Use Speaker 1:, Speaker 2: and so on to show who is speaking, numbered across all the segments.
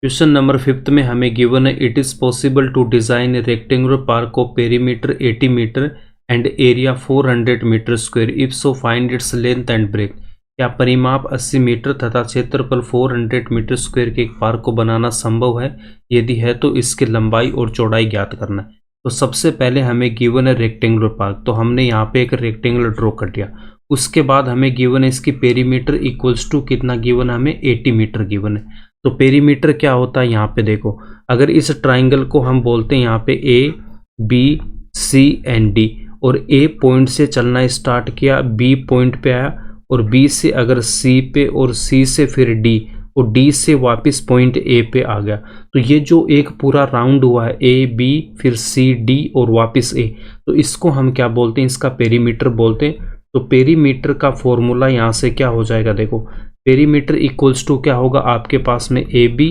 Speaker 1: Question number 5 में हमें given है it is possible to design a rectangular park of perimeter 80 metre and area 400 metre square if so find its length and breadth. क्या परिमाप 80 metre तथा क्षेत्रफल 400 metre square के एक park को बनाना संभव है? यदि है तो इसकी लंबाई और चौड़ाई ज्ञात करना है। तो सबसे पहले हमें गिवन है रेक्टेंगुलर पार्क, तो हमने यहाँ पे एक रेक्टेंगुलर ड्रॉ कर दिया। उसके बाद हमें गिवन है इसकी पेरीमीटर इक्वल्स टू कितना गिवन है, हमें 80 मीटर गिवन है। तो पेरीमीटर क्या होता है यहाँ पे देखो, अगर इस ट्राइंगल को हम बोलते हैं यहाँ पे A B C and D, और ए पॉइंट से चलना स्टार्ट किया, बी पॉइंट पे आया, और बी से अगर सी पे, और सी से फिर डी, और डी से वापस पॉइंट ए पे आ गया, तो ये जो एक पूरा राउंड हुआ है ए बी फिर सी डी और वापस ए, तो इसको हम क्या बोलते हैं, इसका पेरीमीटर बोलते हैं। तो पेरीमीटर का फॉर्मूला यहाँ से क्या हो जाएगा, देखो पेरीमीटर इक्वल्स टू क्या होगा आपके पास में, A B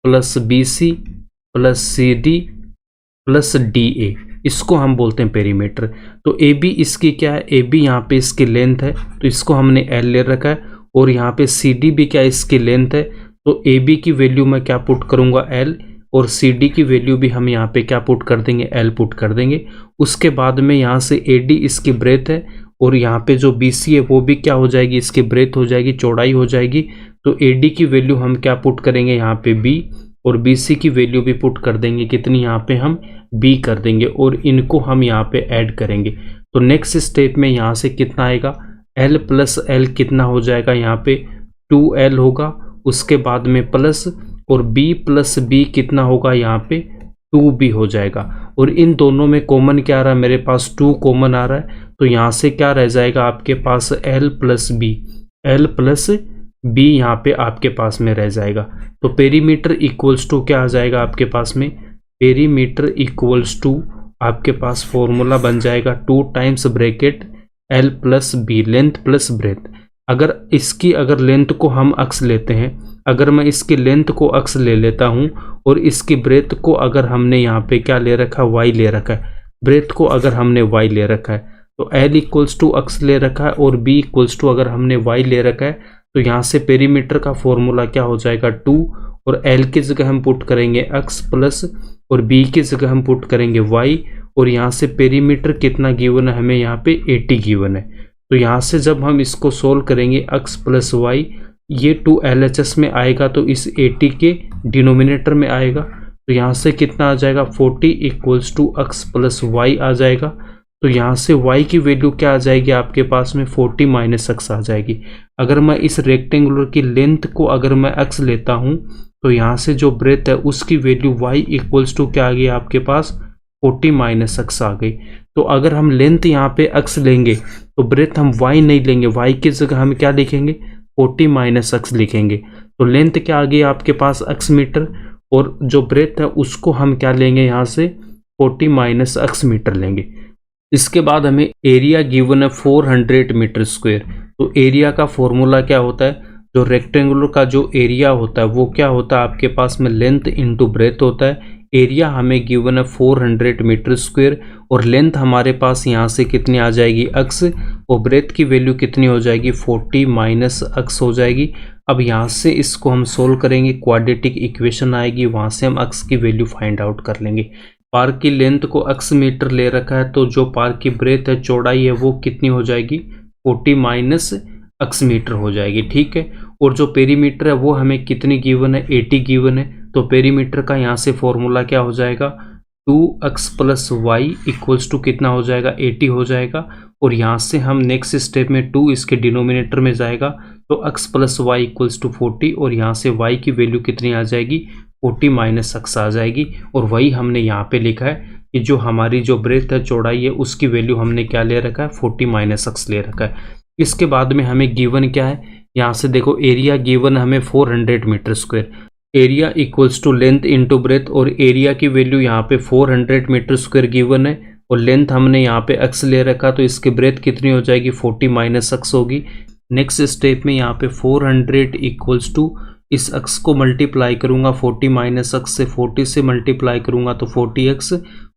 Speaker 1: plus B C plus C D plus D A, इसको हम बोलते हैं पेरीमीटर। तो ए बी इसकी क्या है, ए बी यहाँ पे इसकी लेंथ है, तो इसको हमने एल ले रखा है, और यहाँ पे सी डी भी क्या इसकी लेंथ है, तो ए बी की वैल्यू मैं क्या पुट करूँगा एल, और सी डी की वैल्यू भी हम यहाँ पे क्या पुट कर देंगे, एल पुट कर देंगे। उसके बाद में यहाँ से ए डी इसकी ब्रेथ है, और यहाँ पे जो बी सी है वो भी क्या हो जाएगी, इसकी ब्रेथ हो जाएगी, चौड़ाई हो जाएगी। तो ए डी की वैल्यू हम क्या पुट करेंगे यहाँ पे बी, और बी सी की वैल्यू भी पुट कर देंगे, कितनी यहाँ पे हम बी कर देंगे, और इनको हम यहाँ पे ऐड करेंगे। तो नेक्स्ट स्टेप में यहाँ से कितना आएगा, एल प्लस एल कितना हो जाएगा, यहाँ पे 2L होगा, उसके बाद में प्लस, और b प्लस बी कितना होगा, यहाँ पे 2B हो जाएगा। और इन दोनों में कॉमन क्या आ रहा है, मेरे पास 2 कॉमन आ रहा है, तो यहाँ से क्या रह जाएगा आपके पास L प्लस बी यहाँ पे आपके पास में रह जाएगा। तो पेरीमीटर इक्वल्स टू क्या आ जाएगा आपके पास में, पेरीमीटर इक्वल्स टू आपके पास फॉर्मूला बन जाएगा 2 times bracket L plus b, length plus breadth. अगर इसकी अगर लेंथ को हम अक्स लेते हैं, अगर मैं इसकी लेंथ को अक्स ले लेता हूं, और इसकी ब्रेथ को अगर हमने यहाँ पे क्या ले रखा है, वाई ले रखा है, ब्रेथ को अगर हमने वाई ले रखा है, तो L इक्वल्स टू अक्स ले रखा है, और B इक्वल्स टू अगर हमने वाई ले रखा है, तो यहाँ से पेरीमीटर का फॉर्मूला क्या हो जाएगा 2, और L की जगह हम पुट करेंगे अक्स प्लस, और B की जगह हम पुट करेंगे वाई, और यहाँ से पेरीमीटर कितना गिवन है, हमें यहाँ पे 80 गिवन है। तो यहाँ से जब हम इसको सोल्व करेंगे अक्स प्लस वाई, ये 2 LHS में आएगा, तो इस 80 के डिनोमिनेटर में आएगा, तो यहाँ से कितना आ जाएगा 40 equals to x plus y आ जाएगा। तो यहाँ से y की वैल्यू क्या आ जाएगी आपके पास में 40 माइनस अक्स आ जाएगी। अगर मैं इस रेक्टेंगुलर की लेंथ को अगर मैं अक्स लेता हूँ, तो यहाँ से जो ब्रेथ है उसकी वैल्यू y इक्वल्स टू क्या आ गई आपके पास 40 माइनस अक्स आ गई। तो अगर हम लेंथ यहाँ पे अक्स लेंगे, तो ब्रेथ हम y नहीं लेंगे, y की जगह हम क्या लिखेंगे 40 माइनस अक्स लिखेंगे। तो लेंथ क्या आ गई आपके पास अक्स मीटर, और जो ब्रेथ है उसको हम क्या लेंगे यहाँ से 40 माइनस अक्स मीटर लेंगे। इसके बाद हमें एरिया गिवन है 400 मीटर स्क्वायर। तो एरिया का फॉर्मूला क्या होता है, जो रेक्टेंगुलर का जो एरिया होता है वो क्या होता है आपके पास में लेंथ इंटू ब्रेथ होता है। एरिया हमें गिवन है 400 मीटर स्क्वायर, और लेंथ हमारे पास यहाँ से कितनी आ जाएगी अक्स, और ब्रेथ की वैल्यू कितनी हो जाएगी 40 माइनस अक्स हो जाएगी। अब यहाँ से इसको हम सोल्व करेंगे, क्वाड्रेटिक इक्वेशन आएगी, वहाँ से हम अक्स की वैल्यू फाइंड आउट कर लेंगे। पार्क की लेंथ को अक्स मीटर ले रखा है, तो जो पार्क की ब्रेथ है चौड़ाई है वो कितनी हो जाएगी 40 माइनस अक्स मीटर हो जाएगी, ठीक है। और जो पेरीमीटर है वो हमें कितनी गिवन है 80 गिवन है। तो पेरीमीटर का यहाँ से फॉर्मूला क्या हो जाएगा 2x plus y equals to कितना हो जाएगा 80 हो जाएगा। और यहाँ से हम नेक्स्ट स्टेप में 2 इसके डिनोमिनेटर में जाएगा, तो x plus y equals to 40, और यहाँ से y की वैल्यू कितनी आ जाएगी 40 माइनस अक्स आ जाएगी। और वही हमने यहाँ पे लिखा है कि जो हमारी जो ब्रेथ है चौड़ाई है उसकी वैल्यू हमने क्या ले रखा है 40 माइनस अक्स ले रखा है। इसके बाद में हमें गिवन क्या है, यहाँ से देखो एरिया गिवन हमें 400 metre square, area equals to length into breadth, और एरिया की वैल्यू यहाँ पे 400 मीटर स्क्वायर गिवन है, और लेंथ हमने यहाँ पे अक्स ले रखा, तो इसकी ब्रेथ कितनी हो जाएगी 40 माइनस अक्स होगी। नेक्स्ट स्टेप में यहाँ पे 400 इक्वल्स टू इस अक्स को मल्टीप्लाई करूँगा 40 माइनस अक्स से, 40 से मल्टीप्लाई करूँगा तो 40x,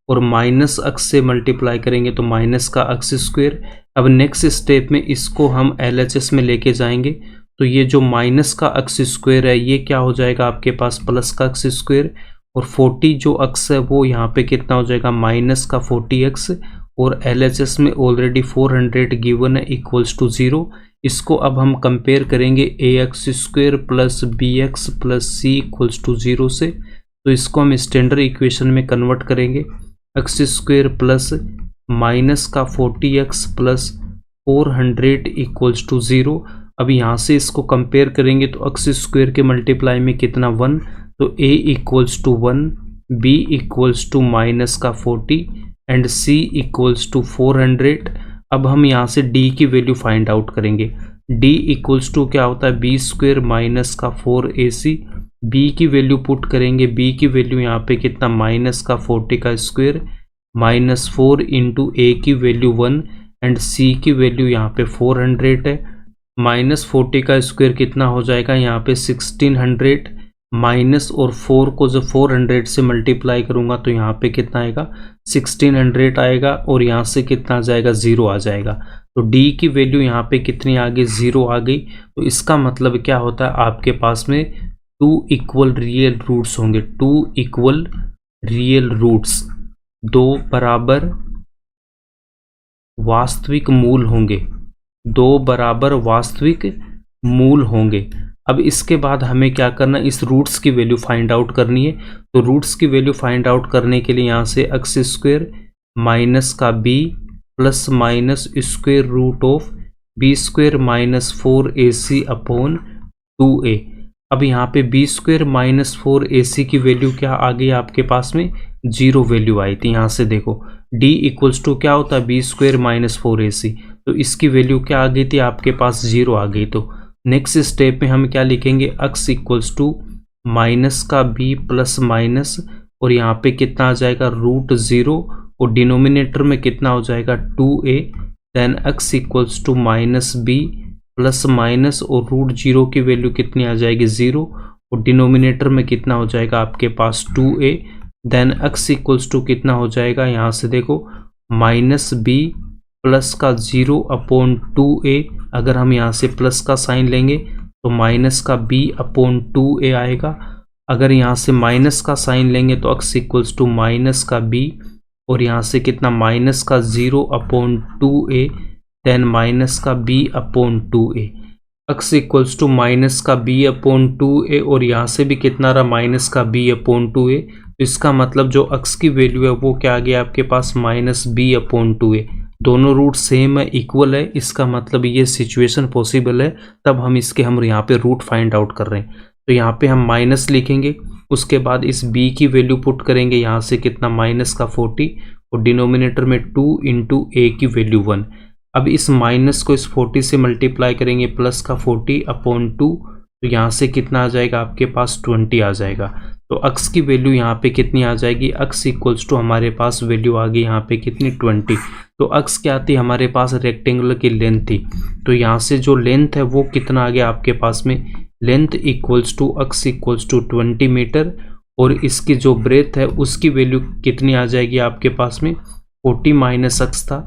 Speaker 1: और माइनस अक्स से मल्टीप्लाई करेंगे तो माइनस का अक्स स्क्वायर। अब नेक्स्ट स्टेप में इसको हम LHS में लेके जाएंगे, तो ये जो माइनस का अक्स स्क्वायर है ये क्या हो जाएगा आपके पास प्लस का अक्स स्क्वायर, और 40 जो अक्स है वो यहाँ पे कितना हो जाएगा माइनस का 40x, और LHS में ऑलरेडी 400 गिवन है इक्वल्स टू 0। इसको अब हम कंपेयर करेंगे ax square plus bx plus c equals to 0 से, तो इसको हम स्टैंडर्ड इक्वेशन में कन्वर्ट करेंगे। x स्क्वायर प्लस माइनस का 40x प्लस 400 इक्वल्स टू 0। अब यहाँ से इसको कंपेयर करेंगे तो x स्क्वायर के मल्टीप्लाई में कितना 1, तो a equals to 1, b equals to minus का 40 एंड c इक्वल्स टू 400। अब हम यहाँ से d की वैल्यू फाइंड आउट करेंगे। d इक्वल्स टू क्या होता है b स्क्वायर माइनस का 4ac, b की वैल्यू पुट करेंगे, b की वैल्यू यहाँ पे कितना माइनस का 40 का स्क्वायर माइनस 4 इंटू a की वैल्यू 1 एंड c की वैल्यू यहाँ पे 400 है। माइनस 40 का स्क्वायर कितना हो जाएगा यहाँ पे 1600, माइनस और 4 को जब 400 से मल्टीप्लाई करूँगा तो यहाँ पे कितना आएगा 1600 आएगा, और यहाँ से कितना आ जाएगा 0 आ जाएगा। तो d की वैल्यू यहाँ पे कितनी आ गई 0 आ गई। तो इसका मतलब क्या होता है आपके पास में 2 इक्वल रियल रूट्स होंगे, 2 इक्वल रियल रूट्स, 2 बराबर वास्तविक मूल होंगे, 2 बराबर वास्तविक मूल होंगे। अब इसके बाद हमें क्या करना, इस रूट्स की वैल्यू फाइंड आउट करनी है। तो रूट्स की वैल्यू फाइंड आउट करने के लिए यहाँ से एक्स स्क्वायर माइनस का b plus minus square root of b square minus 4ac upon 2a। अब यहाँ पे b स्क्वायर माइनस 4ac की वैल्यू क्या आ गई आपके पास में 0 वैल्यू आई थी। यहाँ से देखो d इक्वल्स टू क्या होता है b स्क्वायर माइनस 4ac, तो इसकी वैल्यू क्या आ गई थी आपके पास 0 आ गई। तो नेक्स्ट स्टेप में हम क्या लिखेंगे x इक्वल्स टू माइनस का b प्लस माइनस, और यहाँ पे कितना आ जाएगा रूट 0, और डिनोमिनेटर में कितना हो जाएगा 2a, then x equals to minus b plus minus, और रूट 0 की वैल्यू कितनी आ जाएगी 0, और डिनोमिनेटर में कितना हो जाएगा आपके पास 2a, then x equals to कितना हो जाएगा यहाँ से देखो माइनस b प्लस का 0 अपॉन 2a। अगर हम यहाँ से प्लस का साइन लेंगे तो माइनस का b अपॉन 2a आएगा। अगर यहाँ से माइनस का साइन लेंगे तो x इक्वल्स टू माइनस का b, और यहाँ से कितना माइनस का 0 अपॉन 2a, देन माइनस का b upon 2a। x equals to minus का b अपॉन 2a, और यहाँ से भी कितना रहा माइनस का b अपॉन 2a। तो इसका मतलब जो x की वैल्यू है वो क्या आ गया आपके पास माइनस b अपॉन 2a। दोनों रूट सेम है, इक्वल है, इसका मतलब ये सिचुएशन पॉसिबल है, तब हम यहाँ पे रूट फाइंड आउट कर रहे हैं। तो यहाँ पे हम माइनस लिखेंगे, उसके बाद इस b की वैल्यू पुट करेंगे, यहाँ से कितना माइनस का 40, और डिनोमिनेटर में 2 इंटू a की वैल्यू 1। अब इस माइनस को इस 40 से मल्टीप्लाई करेंगे, प्लस का 40 अपॉन 2, तो यहाँ से कितना आ जाएगा आपके पास 20 आ जाएगा। तो x की वैल्यू यहाँ पे कितनी आ जाएगी, x इक्वल्स टू हमारे पास वैल्यू आ गई यहाँ पे कितनी 20। तो x क्या थी हमारे पास रेक्टेंगुलर की लेंथ थी, तो यहाँ से जो लेंथ है वो कितना आ गया आपके पास में, length equals to x equals to 20 metre, और इसकी जो ब्रेथ है उसकी वैल्यू कितनी आ जाएगी आपके पास में 40 माइनस x था,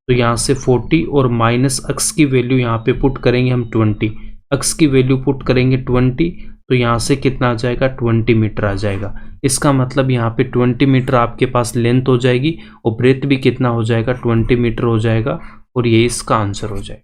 Speaker 1: तो यहाँ से 40 और माइनस x की वैल्यू यहाँ पे पुट करेंगे हम 20, x की वैल्यू पुट करेंगे 20, तो यहाँ से कितना आ जाएगा 20 मीटर आ जाएगा। इसका मतलब यहाँ पे 20 मीटर आपके पास लेंथ हो जाएगी, और ब्रेथ भी कितना हो जाएगा 20 मीटर हो जाएगा, और ये इसका आंसर हो जाएगा।